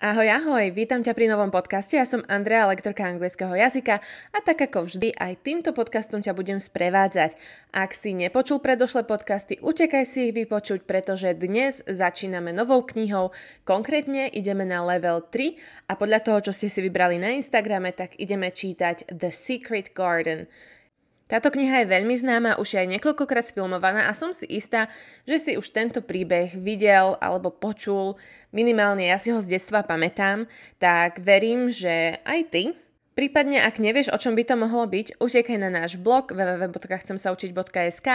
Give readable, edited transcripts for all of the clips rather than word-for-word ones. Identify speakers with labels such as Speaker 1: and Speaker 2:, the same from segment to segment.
Speaker 1: Ahoj, ahoj, vítam ťa pri novom podcaste, ja som Andrea, lektorka anglického jazyka a tak ako vždy aj týmto podcastom ťa budem sprevádzať. Ak si nepočul predošlé podcasty, utekaj si ich vypočuť, pretože dnes začíname novou knihou, konkrétne ideme na level 3 a podľa toho, čo ste si vybrali na Instagrame, tak ideme čítať The Secret Garden. Táto kniha je veľmi známa, už je aj niekoľkokrát sfilmovaná a som si istá, že si už tento príbeh videl alebo počul, minimálne ja si ho z detstva pamätám, tak verím, že aj ty. Prípadne, ak nevieš, o čom by to mohlo byť, utekaj na náš blog www.chcemsaučiť.sk,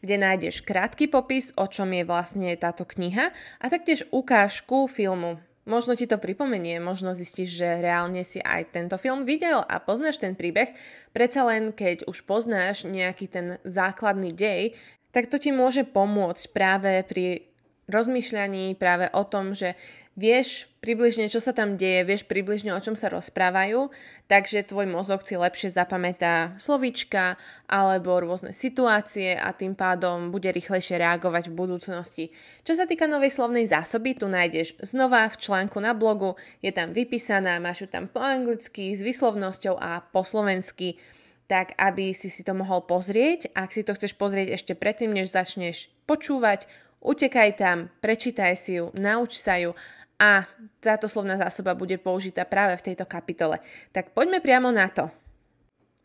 Speaker 1: kde nájdeš krátky popis, o čom je vlastne táto kniha a taktiež ukážku filmu. Možno ti to pripomenie, možno zistíš, že reálne si aj tento film videl a poznáš ten príbeh. Predsa len, keď už poznáš nejaký ten základný dej, tak to ti môže pomôcť práve pri rozmýšľaní práve o tom, že vieš približne, čo sa tam deje, vieš približne, o čom sa rozprávajú, takže tvoj mozog si lepšie zapamätá slovíčka alebo rôzne situácie a tým pádom bude rýchlejšie reagovať v budúcnosti. Čo sa týka novej slovnej zásoby, tu nájdeš znova v článku na blogu, je tam vypísaná, máš ju tam po anglicky, s výslovnosťou a po slovensky, tak aby si to mohol pozrieť. Ak si to chceš pozrieť ešte predtým, než začneš počúvať, utekaj tam, prečítaj si ju, nauč sa ju a táto slovná zásoba bude použitá práve v tejto kapitole. Tak poďme priamo na to.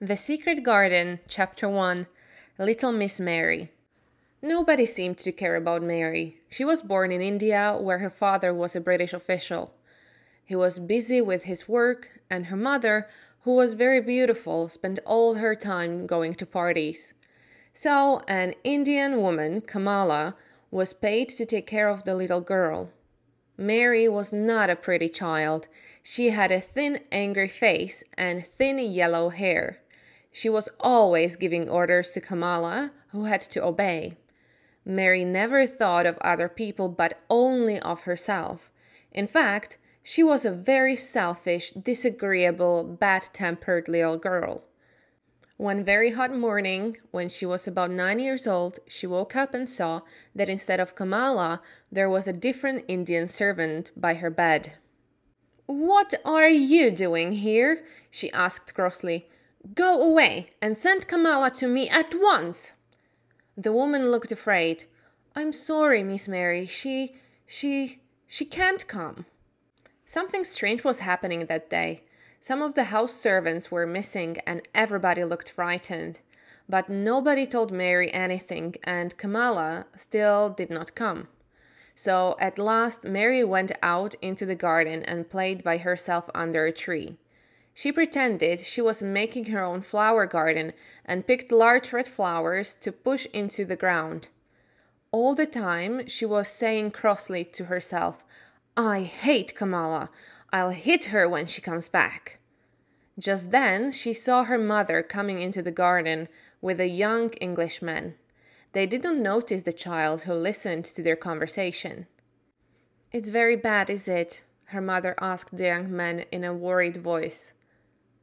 Speaker 1: The Secret Garden, Chapter 1, Little Miss Mary. Nobody seemed to care about Mary. She was born in India, where her father was a British official. He was busy with his work, and her mother, who was very beautiful, spent all her time going to parties. So, an Indian woman, Kamala, was paid to take care of the little girl. Mary was not a pretty child. She had a thin, angry face and thin yellow hair. She was always giving orders to Kamala, who had to obey. Mary never thought of other people but only of herself. In fact, she was a very selfish, disagreeable, bad-tempered little girl. One very hot morning, when she was about 9 years old, she woke up and saw that instead of Kamala, there was a different Indian servant by her bed. "What are you doing here?" she asked crossly. "Go away and send Kamala to me at once." The woman looked afraid. "I'm sorry, Miss Mary. She can't come." Something strange was happening that day. Some of the house servants were missing and everybody looked frightened. But nobody told Mary anything and Kamala still did not come. So at last Mary went out into the garden and played by herself under a tree. She pretended she was making her own flower garden and picked large red flowers to push into the ground. All the time she was saying crossly to herself, "I hate Kamala. I'll hit her when she comes back." Just then, she saw her mother coming into the garden with a young Englishman. They didn't notice the child who listened to their conversation. "It's very bad, is it?" her mother asked the young man in a worried voice.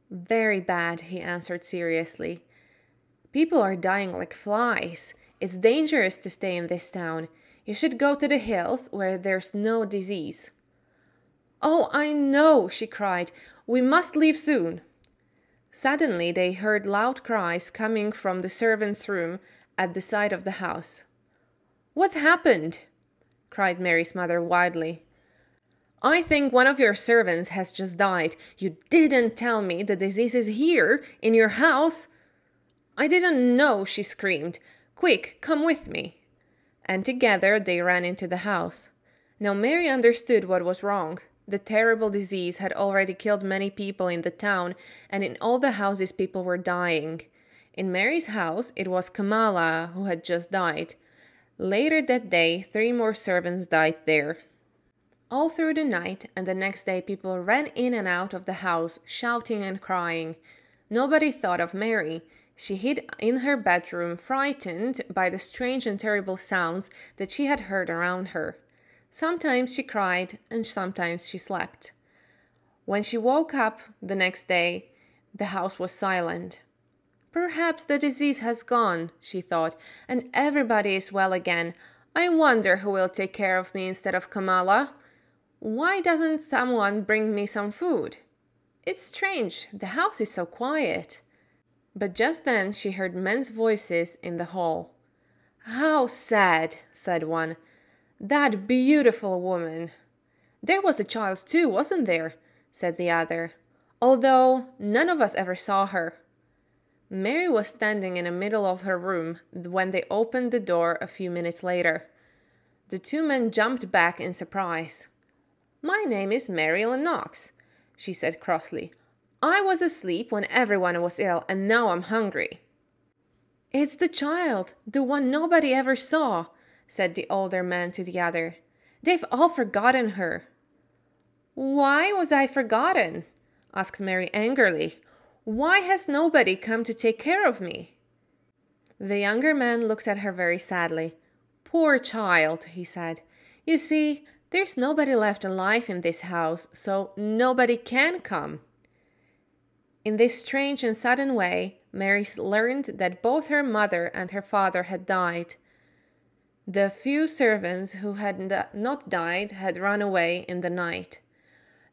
Speaker 1: "Very bad," he answered seriously. "People are dying like flies. It's dangerous to stay in this town. You should go to the hills where there's no disease." "Oh, I know," she cried. "We must leave soon." Suddenly they heard loud cries coming from the servants' room at the side of the house. "What's happened?" cried Mary's mother wildly. "I think one of your servants has just died. You didn't tell me the disease is here, in your house." "I didn't know," she screamed. "Quick, come with me." And together they ran into the house. Now Mary understood what was wrong. The terrible disease had already killed many people in the town, and in all the houses people were dying. In Mary's house, it was Kamala who had just died. Later that day, 3 more servants died there. All through the night and the next day, people ran in and out of the house, shouting and crying. Nobody thought of Mary. She hid in her bedroom, frightened by the strange and terrible sounds that she had heard around her. Sometimes she cried and sometimes she slept. When she woke up the next day, the house was silent. "Perhaps the disease has gone," she thought, "and everybody is well again. I wonder who will take care of me instead of Kamala." Why doesn't someone bring me some food? It's strange, the house is so quiet." But just then she heard men's voices in the hall. "How sad," said one. "That beautiful woman." "There was a child too, wasn't there?" said the other. "Although none of us ever saw her." Mary was standing in the middle of her room when they opened the door a few minutes later. The two men jumped back in surprise. "My name is Mary Lennox," she said crossly. "I was asleep when everyone was ill, and now I'm hungry." "It's the child, the one nobody ever saw," said the older man to the other. "They've all forgotten her." "Why was I forgotten?" asked Mary angrily. "Why has nobody come to take care of me?" The younger man looked at her very sadly. "Poor child," he said. "You see, there's nobody left alive in this house, so nobody can come." In this strange and sudden way, Mary learned that both her mother and her father had died. The few servants who had not died had run away in the night.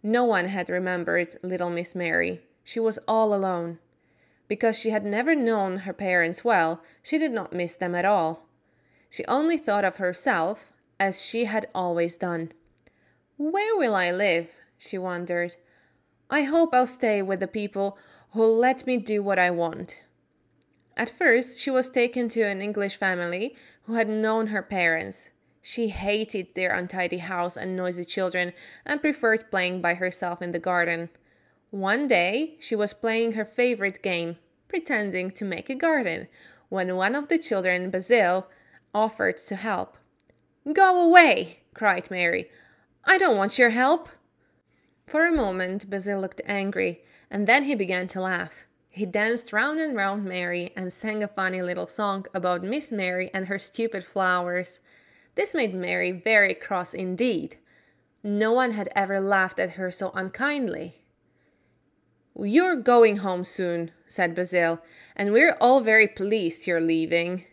Speaker 1: No one had remembered little Miss Mary. She was all alone. Because she had never known her parents well, she did not miss them at all. She only thought of herself, as she had always done. "Where will I live?" she wondered. "I hope I'll stay with the people who'll let me do what I want." At first, she was taken to an English family who had known her parents. She hated their untidy house and noisy children and preferred playing by herself in the garden. One day, she was playing her favorite game, pretending to make a garden, when one of the children, Basil, offered to help. "Go away!" cried Mary. "I don't want your help." For a moment, Basil looked angry, and then he began to laugh. He danced round and round Mary and sang a funny little song about Miss Mary and her stupid flowers. This made Mary very cross indeed. No one had ever laughed at her so unkindly. "You're going home soon," said Basil, "and we're all very pleased you're leaving."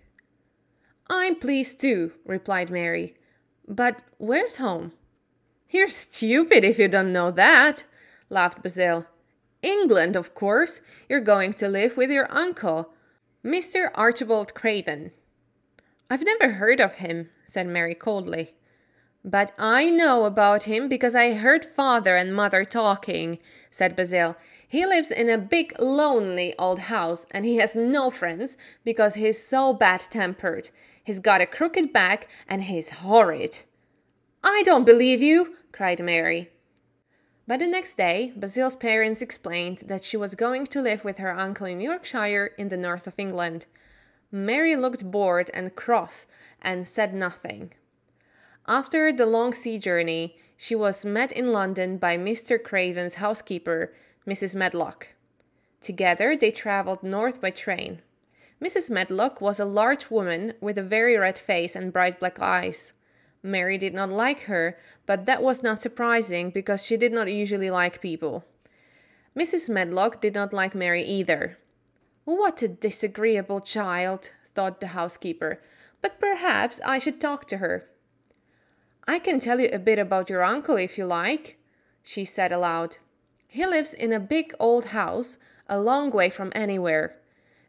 Speaker 1: "I'm pleased too," replied Mary. "But where's home?" "You're stupid if you don't know that," laughed Basil. "England, of course. You're going to live with your uncle, Mr. Archibald Craven." "I've never heard of him," said Mary coldly. "But I know about him because I heard father and mother talking," said Basil. "He lives in a big, lonely old house, and he has no friends because he's so bad-tempered. He's got a crooked back, and he's horrid." "I don't believe you!" cried Mary. But the next day, Basil's parents explained that she was going to live with her uncle in Yorkshire in the north of England. Mary looked bored and cross and said nothing. After the long sea journey, she was met in London by Mr. Craven's housekeeper, Mrs. Medlock. Together they travelled north by train. Mrs. Medlock was a large woman with a very red face and bright black eyes. Mary did not like her, but that was not surprising because she did not usually like people. Mrs. Medlock did not like Mary either. "What a disagreeable child," thought the housekeeper, "but perhaps I should talk to her." "I can tell you a bit about your uncle if you like," she said aloud. "He lives in a big old house, a long way from anywhere.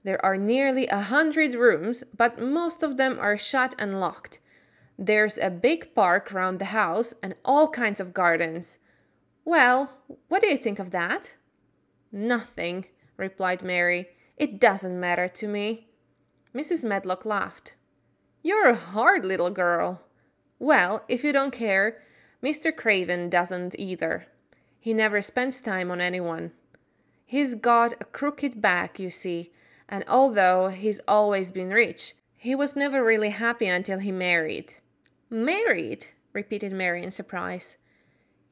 Speaker 1: There are nearly 100 rooms, but most of them are shut and locked. There's a big park round the house and all kinds of gardens. Well, what do you think of that?" "Nothing," replied Mary. "It doesn't matter to me." Mrs. Medlock laughed. "You're a hard little girl." "Well, if you don't care, Mr. Craven doesn't either. He never spends time on anyone. He's got a crooked back, you see, and although he's always been rich, he was never really happy until he married." "Married?" repeated Mary in surprise.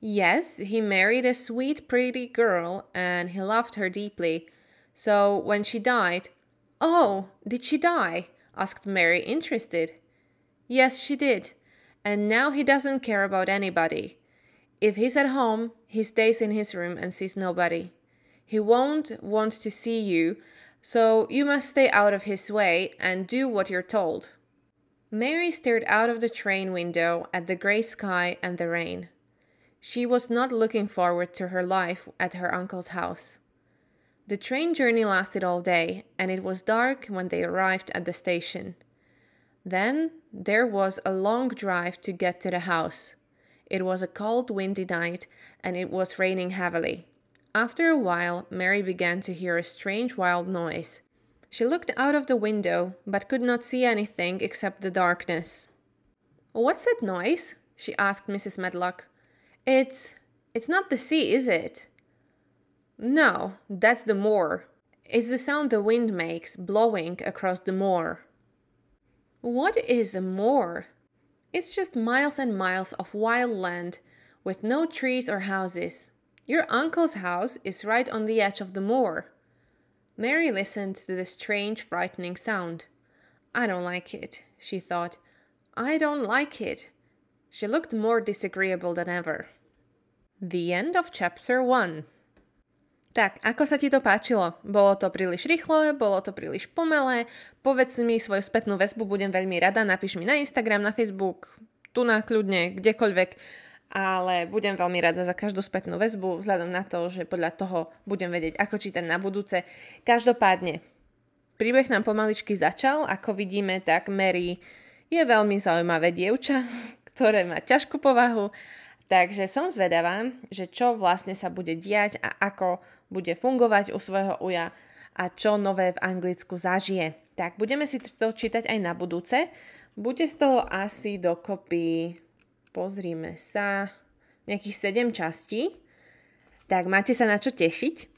Speaker 1: "Yes, he married a sweet, pretty girl, and he loved her deeply. So when she died—" "Oh, did she die?" asked Mary, interested. "Yes, she did. And now he doesn't care about anybody. If he's at home, he stays in his room and sees nobody. He won't want to see you, so you must stay out of his way and do what you're told." Mary stared out of the train window at the grey sky and the rain. She was not looking forward to her life at her uncle's house. The train journey lasted all day, and it was dark when they arrived at the station. Then there was a long drive to get to the house. It was a cold, windy night, and it was raining heavily. After a while, Mary began to hear a strange, wild noise. She looked out of the window, but could not see anything except the darkness. "What's that noise?" she asked Mrs. Medlock. It's not the sea, is it?" "No, that's the moor. It's the sound the wind makes, blowing across the moor." "What is a moor?" "It's just miles and miles of wild land, with no trees or houses. Your uncle's house is right on the edge of the moor." Mary listened to the strange, frightening sound. "I don't like it," she thought. "I don't like it." She looked more disagreeable than ever. The end of chapter 1. Tak, ako sa ti to páčilo? Bolo to príliš rýchle? Bolo to príliš pomalé? Povedz mi svoju spätnú väzbu, budem veľmi rada. Napíš mi na Instagram, na Facebook, tu na kľudne, kdekoľvek. Ale budem veľmi rada za každú spätnú väzbu, vzhľadom na to, že podľa toho budem vedieť, ako čítať na budúce. Každopádne, príbeh nám pomaličky začal. Ako vidíme, tak Mary je veľmi zaujímavé dievča, ktoré má ťažkú povahu. Takže som zvedavá, že čo vlastne sa bude diať a ako bude fungovať u svojho uja a čo nové v Anglicku zažije. Tak budeme si to čítať aj na budúce. Bude z toho asi dokopy, pozrime sa, nejakých 7 častí. Tak máte sa na čo tešiť.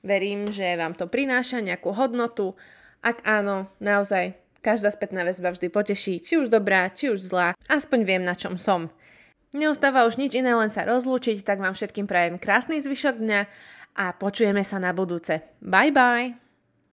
Speaker 1: Verím, že vám to prináša nejakú hodnotu. Ak áno, naozaj, každá spätná väzba vždy poteší, či už dobrá, či už zlá. Aspoň viem, na čom som. Neostáva už nič iné, len sa rozlúčiť, tak vám všetkým prajem krásny zvyšok dňa a počujeme sa na budúce. Bye bye!